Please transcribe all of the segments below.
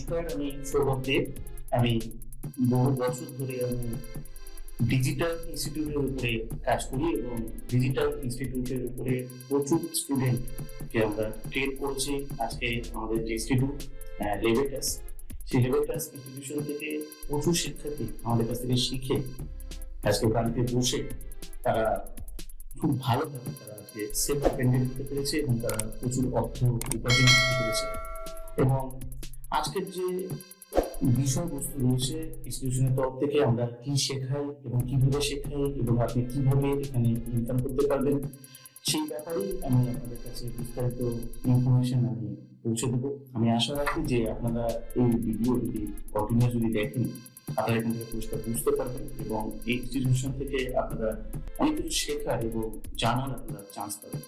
নমস্কার, আমি সৌরভ দেব। আমি বহু বছর ধরে আমি ডিজিটাল ইনস্টিটিউটের উপরে কাজ করি এবং ডিজিটাল ইনস্টিটিউটের উপরে প্রচুর স্টুডেন্টকে আমরা ট্রেন করেছি। আজকে আমাদের যে ইনস্টিটিউট লেভেটাস, সেই লেভেটাস ইনস্টিটিউশন থেকে প্রচুর শিক্ষার্থী আমাদের কাছ থেকে শিখে আজকে বাড়িতে বসে তারা খুব ভালোভাবে তারা আজকে সেলফ ডিপেন্ডেন্ট হতে পেরেছে এবং তারা প্রচুর অর্থ উপার্জন করতে পেরেছে। এবং আজকের যে বিষয়বস্তু রয়েছে ইনস্টিটিউশনের তরফ থেকে আমরা কি শেখাই এবং কিভাবে শেখাই এবং আপনি কিভাবে এখানে ইনকাম করতে পারবেন, সেই ব্যাপারেই আমি আপনাদের কাছে বিস্তারিত ইনফরমেশন আমি পৌঁছে দেবো। আমি আশা রাখি যে আপনারা এই ভিডিও যদি কন্টিনিউস যদি দেখেন, আপনারা এখান থেকে পরিষ্কার বুঝতে পারবেন এবং এই ইনস্টিটিউশন থেকে আপনারা অনেক কিছু শেখার এবং জানার আপনারা চান্স পাবেন।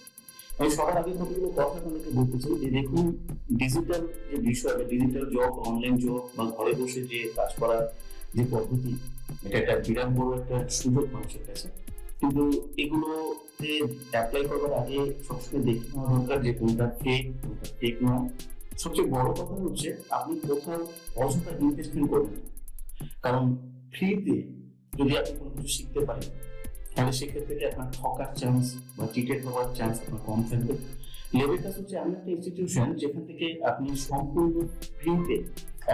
আমি সবার আগে কতগুলো কথা আপনাদেরকে বলতে চাই যে দেখুন, ডিজিটাল যে বিষয়, ডিজিটাল জব, অনলাইন জব বা ঘরে বসে যে কাজ করার যে পদ্ধতি, এটা একটা বিরাট বড় একটা সুযোগ মানুষের কাছে। কিন্তু এগুলোতে অ্যাপ্লাই করবার আগে সবসময় দেখে নেওয়া দরকার যে কোনটা ফেক, কোনটা ফেক নয়। সবচেয়ে বড় কথা হচ্ছে আপনি কোথাও অযথা ইনভেস্টমেন্ট করবেন না। কারণ ফ্রিতে যদি আপনি কোনো কিছু শিখতে পারেন, তাহলে সেক্ষেত্রে আপনার ঠকার চান্স বা চিটেড হওয়ার চান্স আপনার কম থাকবে। লেভেটাস হচ্ছে এমন একটা ইনস্টিটিউশন যেখান থেকে আপনি সম্পূর্ণ ফ্রিতে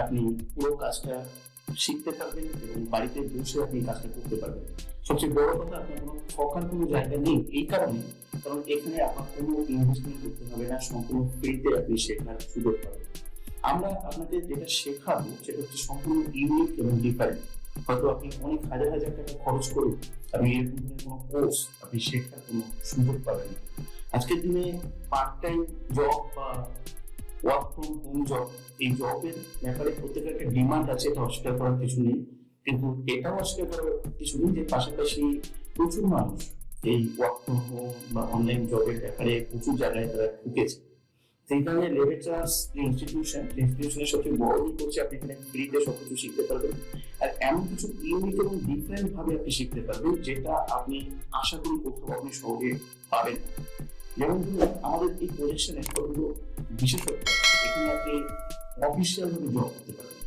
আপনি পুরো কাজটা শিখতে পারবেন এবং বাড়িতে বসে আপনি কাজটা করতে পারবেন। সবচেয়ে বড় কথা, আপনার কোনো ঠকার কোনো জায়গা নেই এই কারণে, কারণ এখানে আপনার কোনো ইনভেস্টমেন্ট করতে হবে না, সম্পূর্ণ ফ্রিতে আপনি শেখার সুযোগ পাবেন। আমরা আপনাকে যেটা শেখাবো সেটা হচ্ছে সম্পূর্ণ ইউনিক এবং ডিফারেন্ট। হয়তো আপনি অনেক হাজার হাজার টাকা খরচ করে আপনি এরকম কোনো কোর্স আপনি শেখার কোনো সুযোগ পাবেন না। আজকের দিনে পার্ট টাইম জব বা ওয়ার্ক ফ্রম হোম জব, এই জবের ব্যাপারে প্রত্যেকের একটা ডিমান্ড আছে, এটা অস্বীকার করার কিছু নেই। কিন্তু এটাও অস্বীকার করার কিছু নেই যে পাশাপাশি প্রচুর মানুষ এই ওয়ার্ক ফ্রম হোম বা অনলাইন জবের ব্যাপারে প্রচুর জায়গায় তারা ঢুকেছে। সেই কারণে লেভেটাস যে ইনস্টিটিউশনের সবচেয়ে বড় দিক হচ্ছে আপনি এখানে ফ্রিতে সবকিছু শিখতে পারবেন, আর এমন কিছু ইউনিক এবং ডিফারেন্ট ভাবে আপনি শিখতে পারবেন যেটা আপনি আশা করি কোথাও আপনি সহজে পাবেন। যেমন ধরুন, আমাদের এই প্রজেকশনে কতগুলো বিশেষত্ব, এখানে আপনি অফিসিয়াল ভাবে জব করতে পারবেন।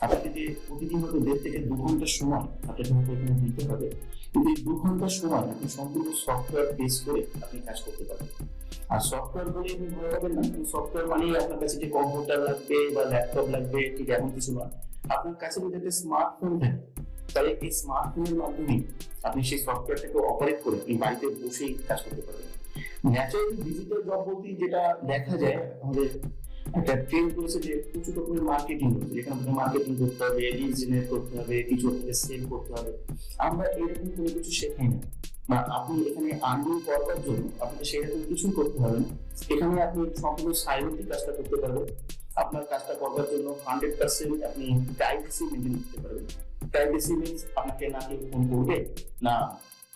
আপনাকে যে প্রতিদিন হয়তো 1.5 থেকে 2 ঘন্টার সময় আপনাকে হয়তো এখানে দিতে হবে, কিন্তু এই 2 ঘন্টার সময় আপনি সম্পূর্ণ সফটওয়্যার বেস করে আপনি কাজ করতে পারবেন। আর সফটওয়্যার বলে আপনি ভয় পাবেন না, সফটওয়্যার মানেই আপনার কাছে যে কম্পিউটার লাগবে বা ল্যাপটপ লাগবে, ঠিক এমন কিছু নয়। আপনার কাছে যদি একটা স্মার্টফোন থাকে, তাহলে এই স্মার্টফোনের মাধ্যমে আপনি সেই সফটওয়্যারটাকে অপারেট করে আপনি বাড়িতে বসেই কাজ করতে পারবেন। ন্যাচারালি ডিজিটাল জব বলতে যেটা দেখা যায়, আমাদের একটা ট্রেন্ড করেছে যে প্রচুর রকমের মার্কেটিং হচ্ছে, যেখানে আপনাকে মার্কেটিং করতে হবে, লিড জেনারেট করতে হবে, কিছু আপনাকে সেল করতে হবে। আমরা এরকম কোনো কিছু শেখাই না, বা আপনি এখানে আর্নিং করবার জন্য আপনাকে সেরকম কিছুই করতে হবে না। এখানে আপনি সম্পূর্ণ সাইলেন্টলি কাজটা করতে পারবেন। আপনার কাজটা করবার জন্য 100% আপনি প্রাইভেসি মেনটেন করতে পারবেন। প্রাইভেসি মিনস আপনাকে না কেউ ফোন করবে, না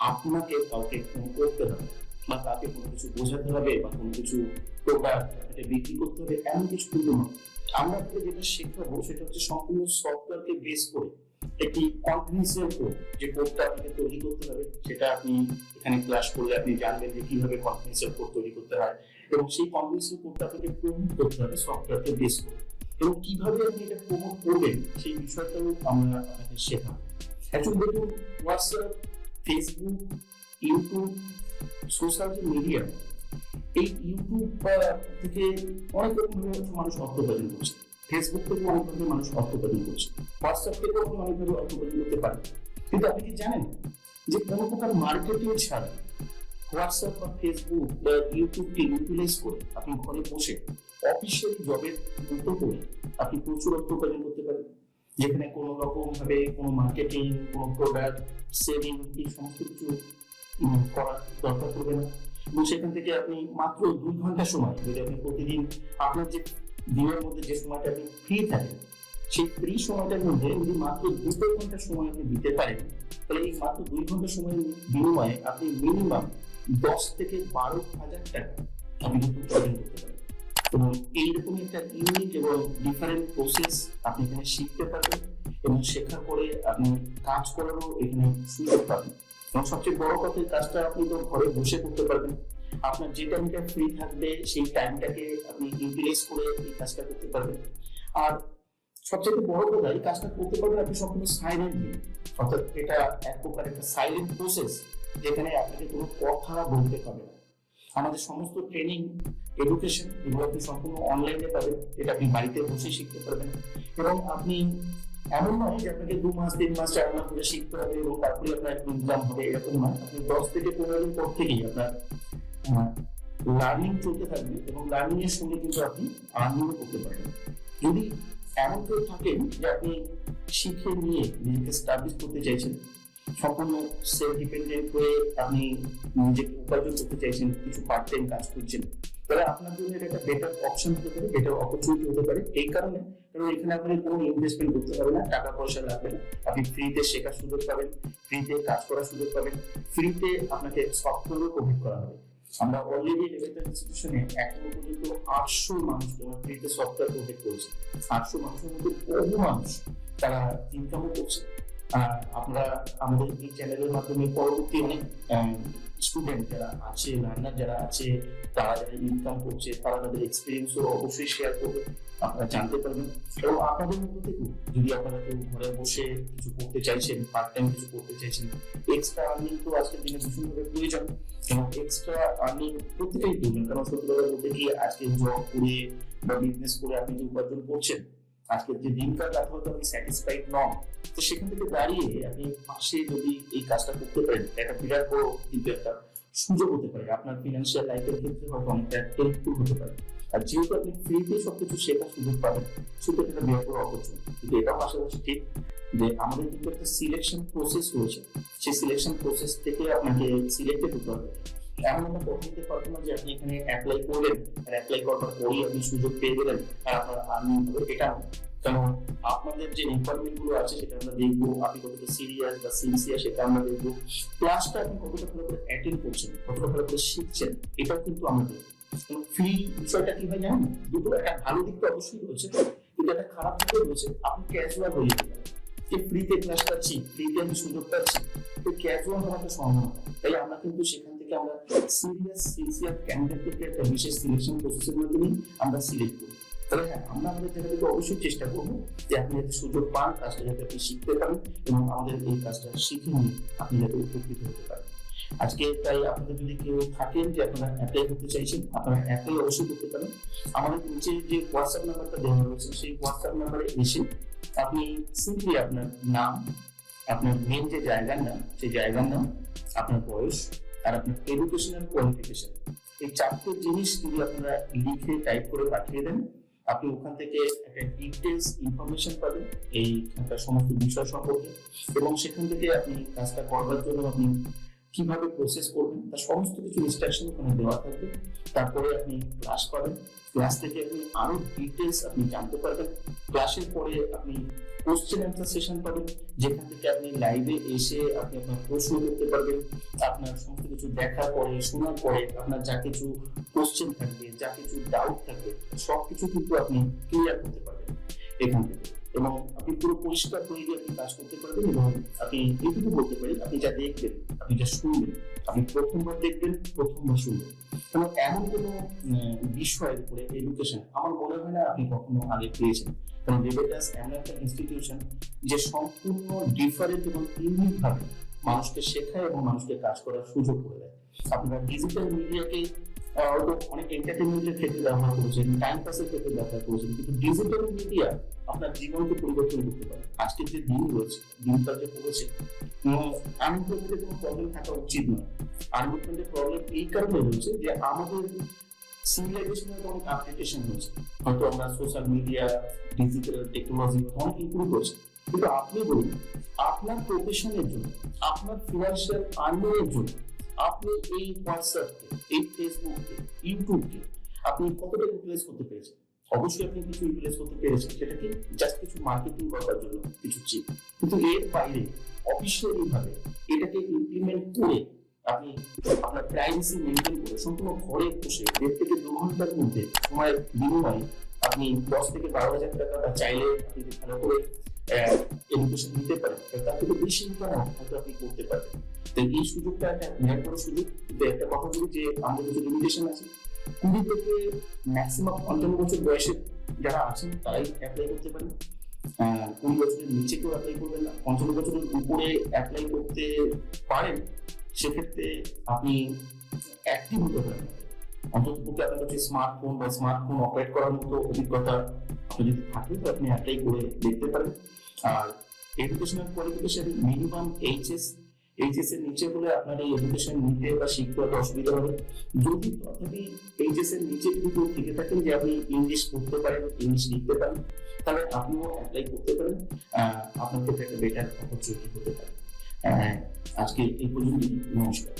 আপনাকে কাউকে ফোন করতে হবে, বা তাকে কোনো কিছু বোঝাতে হবে, বা কোনো কিছু প্রোডাক্ট বিক্রি করতে হবে, এমন কিছু কিন্তু নয়। আমরা যেটা শেখাবো সেটা হচ্ছে সম্পূর্ণ সফটওয়্যারকে বেস করে একটি কনফিডেন্সিয়াল কোড, যে কোডটা আপনাকে তৈরি করতে হবে সেটা আপনি এখানে ক্লাস করলে আপনি জানবেন যে কিভাবে কনফিডেন্সিয়াল কোড তৈরি করতে হয়, এবং সেই কনফিডেন্সিয়াল কোডটা আপনাকে প্রমোট করতে হবে সফটওয়্যারকে বেস করে, এবং কিভাবে আপনি এটা প্রমোট করবেন সেই বিষয়টাও আমরা আপনাকে শেখাবো। অ্যাকচুয়ালি দেখুন, WhatsApp, Facebook, YouTube, social media, এই ইউটিউব থেকে অনেক রকম মানুষ অর্থ উপার্জন করছে, ফেসবুক থেকে অনেকভাবে মানুষ অর্থ উপার্জন করছে, হোয়াটসঅ্যাপ থেকে অনেকভাবে অর্থ উপার্জন করতে পারে। কিন্তু আপনি কি জানেন যে কোনো প্রকার মার্কেটিং ছাড়া হোয়াটসঅ্যাপ বা ফেসবুক বা ইউটিউবকে ইউটিলাইজ করে আপনি ঘরে বসে অফিসিয়াল জবের মতো করে আপনি প্রচুর অর্থ উপার্জন করতে পারেন, যেখানে কোনো রকম ভাবে কোনো মার্কেটিং, কোনো প্রোডাক্ট সেলিং, এই সমস্ত কিছু করার দরকার পড়বে না। এবং সেখান থেকে আপনি মাত্র 2 ঘন্টা সময়, যদি আপনি প্রতিদিন আপনার যে দিনের মধ্যে যে সময়টা আপনি ফ্রি থাকেন, সেই ফ্রি সময়টার মধ্যে যদি মাত্র 2 ঘন্টা সময় আপনি দিতে পারেন, তাহলে এই মাত্র 2 ঘন্টা সময়ের বিনিময়ে আপনি মিনিমাম 10 থেকে 12,000 টাকা আপনি কিন্তু উপার্জন করতে পারেন। এবং এইরকম একটা ইউনিক এবং ডিফারেন্ট প্রসেস আপনি এখানে শিখতে পারবেন, এবং শেখার পরে আপনি কাজ করারও এখানে সুযোগ পাবেন। এবং সবচেয়ে বড় কথা, এই কাজটা আপনি তো ঘরে বসে করতে পারবেন। আপনার যে টাইমটা ফ্রি থাকবে সেই টাইমটাকে আপনি ইউটিলাইজ করে এই কাজটা করতে পারবেন। আর সবচেয়ে বড় কথা, এই কাজটা করতে পারবেন আপনি সম্পূর্ণ সাইলেন্টলি, অর্থাৎ এটা এক প্রকার একটা সাইলেন্ট প্রসেস, যেখানে আপনাকে কোনো কথা বলতে হবে না। আমাদের সমস্ত ট্রেনিং, এডুকেশন এগুলো আপনি সম্পূর্ণ অনলাইনে পাবেন, এটা আপনি বাড়িতে বসে শিখতে পারবেন। এবং আপনি এমন নয় যে আপনাকে 2 মাস 3 মাস 4 মাস ধরে শিখতে হবে এবং তারপরে আপনার ইনকাম হবে, এরকম নয়। আপনি 10 থেকে 15 দিন পর থেকেই আপনার লার্নিং চলতে থাকবে এবং লার্নিং এর সঙ্গে কিন্তু আপনি আর্নিংও করতে পারবেন। যদি এমন কেউ থাকেন যে আপনি শিখে নিয়ে নিজেকে স্টাবলিশ করতে চাইছেন, সম্পূর্ণ সেলফ ডিপেন্ডেন্ট হয়ে আপনি নিজেকে উপার্জন করতে চাইছেন, কিছু পার্ট টাইম কাজ করছেন, তাহলে আপনার জন্য এটা একটা বেটার অপশন হতে পারে, বেটার অপরচুনিটি হতে পারে। এই কারণে, কারণ এখানে আপনাকে কোনো ইনভেস্টমেন্ট করতে হবে না, টাকা পয়সা লাগবে না, আপনি ফ্রিতে শেখার সুযোগ পাবেন, ফ্রিতে কাজ করার সুযোগ পাবেন, ফ্রিতে আপনাকে সফটওয়্যারও প্রোভাইড করা হবে। আমরা অলরেডি লেভেল ইনস্টিটিউশনে এখনো পর্যন্ত 800 মানুষকে আমরা ফ্রিতে সফটওয়্যার প্রোভাইড করেছি। 800 মানুষের মধ্যে বহু মানুষ তারা ইনকামও করছে। আপনারা আমাদের এই চ্যানেলের মাধ্যমে পরবর্তী অনেক স্টুডেন্ট যারা আছে, লার্নার যারা আছে, তারা যারা ইনকাম করছে, তারা তাদের এক্সপিরিয়েন্সও অবশ্যই শেয়ার করবে, আপনারা জানতে পারবেন। এবং আপনাদের মধ্যে থেকেও যদি আপনারা কেউ ঘরে বসে কিছু করতে চাইছেন, পার্ট টাইম কিছু করতে চাইছেন, এক্সট্রা আর্নিং তো আজকের দিনে ভীষণভাবে প্রয়োজন, এবং এক্সট্রা আর্নিং প্রত্যেকেই প্রয়োজন। কারণ সত্যি কথা বলতে কি, আজকে জব করে বা বিজনেস করে আপনি যে উপার্জন করছেন, আজকের যে দিনকার তাতে হয়তো আপনি স্যাটিসফাইড নন, তো সেখান থেকে দাঁড়িয়ে আপনি পাশে যদি এই কাজটা করতে পারেন, একটা বিরাট বড় কিন্তু একটা সুযোগ হতে পারে, আপনার ফিনান্সিয়াল লাইফের ক্ষেত্রে হয়তো অনেকটা হেল্পফুল হতে পারে। আর যেহেতু আপনি ফ্রিতে সবকিছু শেখার সুযোগ পাবেন, সেটা একটা বিরাট বড় অপরচুনিটি। কিন্তু এটাও পাশাপাশি ঠিক যে আমাদের কিন্তু একটা সিলেকশন প্রসেস রয়েছে, সেই সিলেকশন প্রসেস থেকে আপনাকে সিলেক্টেড হতে হবে। এমন একটা কথা দিতে পারবো না যে আপনি এখানে অ্যাপ্লাই করলেন আর অ্যাপ্লাই করার পরেই আপনি সুযোগ পেয়ে গেলেন আর আপনার আর্নিং হবে, এটা নয়। কারণ আপনাদের যে রিকোয়ারমেন্ট গুলো আছে সেটা আমরা দেখবো, আপনি কতটা সিরিয়াস বা সিনসিয়ার সেটা আমরা দেখবো, ক্লাসটা আপনি কতটা ভালো করে অ্যাটেন্ড করছেন, কতটা ভালো করে শিখছেন, এটাও কিন্তু আমরা দেখবো। ফ্রি বিষয়টা কি হয় জানেন, দুটো একটা ভালো দিক তো অবশ্যই রয়েছে, কিন্তু একটা খারাপ দিকও রয়েছে। আপনি ক্যাজুয়াল হয়ে যেতে পারেন যে ফ্রিতে ক্লাস পাচ্ছি, ফ্রিতে আমি সুযোগ পাচ্ছি, তো ক্যাজুয়াল হওয়ার একটা সম্ভাবনা। তাই আমরা কিন্তু সেখান থেকে আমরা সিরিয়াস সিনসিয়ার ক্যান্ডিডেটকে একটা বিশেষ সিলেকশন প্রসেসের মাধ্যমে আমরা সিলেক্ট করি। তাহলে হ্যাঁ, আমরা আমাদের জায়গা থেকে অবশ্যই চেষ্টা করবো যে আপনি যাতে সুযোগ পান, কাজটা যাতে আপনি শিখতে পারেন এবং আমাদের এই কাজটা শিখে নিয়ে আপনি যাতে উপকৃত হতে পারেন। আজকে তাই আপনাদের যদি কেউ থাকেন যে আপনারা অ্যাপ্লাই করতে চাইছেন, আপনারা অ্যাপ্লাই অবশ্যই করতে পারেন। আমাদের নিচে যে হোয়াটসঅ্যাপ নাম্বারটা দেওয়া রয়েছে, সেই হোয়াটসঅ্যাপ নাম্বারে এসে আপনি সিম্পলি আপনার নাম, আপনার মেন যে জায়গার নাম, সেই জায়গার নাম, আপনার বয়স আর আপনার এডুকেশনাল কোয়ালিফিকেশন, এই 4টে জিনিস যদি আপনারা লিখে টাইপ করে পাঠিয়ে দেন, আপনি ওখান থেকে একটা ডিটেলস ইনফরমেশন পাবেন এইখানকার সমস্ত বিষয় সম্পর্কে, এবং সেখান থেকে আপনি কাজটা করবার জন্য আপনি কিভাবে প্রসেস করবেন তার সমস্ত কিছু ইনস্ট্রাকশন ওখানে দেওয়া থাকবে। তারপরে আপনি ক্লাস পাবেন, ক্লাস থেকে আপনি আরো ডিটেলস আপনি জানতে পারবেন। ক্লাসের পরে আপনি কোশ্চেন অ্যান্সার সেশন পাবেন, যেখান থেকে আপনি লাইভে এসে আপনি আপনার প্রশ্ন করতে পারবেন। আপনার সমস্ত কিছু দেখার পরে, শোনার পরে আপনার যা কিছু কোশ্চেন থাকবে, যা কিছু ডাউট থাকবে, সবকিছু কিন্তু আপনি ক্লিয়ার করতে পারবেন এখান থেকে, এবং আপনি পুরো পরিষ্কার হয়ে গিয়ে আপনি কাজ করতে পারবেন। এবং আপনি এটুকু বলতে পারি, আপনি যা দেখবেন, আপনি যা শুনবেন, আপনি প্রথমবার দেখবেন, প্রথমবার শুনবেন। কারণ এমন কোনো বিষয়ের উপরে এডুকেশন আমার মনে হয় না আপনি কখনো আগে পেয়েছেন। কারণ লেভেটাস এমন একটা ইনস্টিটিউশন যে সম্পূর্ণ ডিফারেন্ট এবং ইউনিক ভাবে মানুষকে শেখায় এবং মানুষকে কাজ করার সুযোগ করে দেয়। আপনারা ডিজিটাল মিডিয়াকে হয়তো অনেক এন্টারটেনমেন্টের ক্ষেত্রে ব্যবহার করেছেন, টাইম পাসের ক্ষেত্রে ব্যবহার করেছেন, কিন্তু ডিজিটাল মিডিয়া আপনার জীবনকে পরিবর্তন করতে পারে। আজকের যে দিন রয়েছে, দিনকাল যে পড়েছে, আনএমপ্লয়মেন্টের কোনো প্রবলেম থাকা উচিত নয়। আনএমপ্লয়মেন্টের প্রবলেম এই কারণে রয়েছে যে আমাদের সিভিলাইজেশনের অনেক আপডেটেশন হয়েছে, হয়তো আমরা সোশ্যাল মিডিয়া, ডিজিটাল টেকনোলজি অনেক ইমপ্রুভ হয়েছে, কিন্তু আপনি বলুন আপনার প্রফেশনের জন্য, আপনার ফিনান্সিয়াল আর্নিং এর জন্য আপনি এই হোয়াটসঅ্যাপকে, এই ফেসবুককে, ইউটিউবকে আপনি কতটা ইউটিলাইজ করতে পেরেছেন? অবশ্যই আপনি কিছু ইউটিলাইজ করতে পেরেছেন, সেটাকে জাস্ট কিছু মার্কেটিং করার জন্য কিছু চিপ, কিন্তু এর বাইরে অফিসিয়ালি ভাবে এটাকে ইমপ্লিমেন্ট করে আপনি আপনার প্রাইভেসি মেনটেন করে সম্পূর্ণ ঘরে বসে 1.5 থেকে 2 ঘন্টার মধ্যে সময়ের বিনিময়ে আপনি 10 থেকে 12,000 টাকা বা চাইলে আপনি ভালো করে এডুকেশন নিতে পারেন, তার থেকে বেশি ইনকাম হয়তো আপনি করতে পারবেন। তো এই সুযোগটা একটা বিরাট বড় সুযোগ। কিন্তু একটা কথা বলি যে আমাদের কিছু লিমিটেশন আছে। 20 থেকে ম্যাক্সিমাম 55 বছর বয়সে যারা আছেন তারাই অ্যাপ্লাই করতে পারেন। কুড়ি বছরের নিচে কেউ অ্যাপ্লাই করবেন না, 55 বছরের উপরে অ্যাপ্লাই করতে পারেন। সেক্ষেত্রে আপনি অ্যাক্টিভ হতে পারেন, অন্তত পক্ষে আপনার কাছে স্মার্টফোন বা স্মার্টফোন অপারেট করার মতো অভিজ্ঞতা আপনি যদি থাকে তো আপনি অ্যাপ্লাই করে দেখতে পারেন। আর এডুকেশনাল কোয়ালিফিকেশন মিনিমাম এইচএস এর নিচে হলে আপনার এই এডুকেশন নিতে বা শিখতে হতে অসুবিধা হবে। যদি তথাপি এইচএস এর নিচে যদি কেউ থেকে থাকেন যে আপনি ইংলিশ পড়তে পারেন, ইংলিশ লিখতে পারেন, তাহলে আপনিও অ্যাপ্লাই করতে পারেন। আপনার ক্ষেত্রে একটা বেটার অপরচুনিটি হতে পারে। আজকে এই পর্যন্ত। নমস্কার।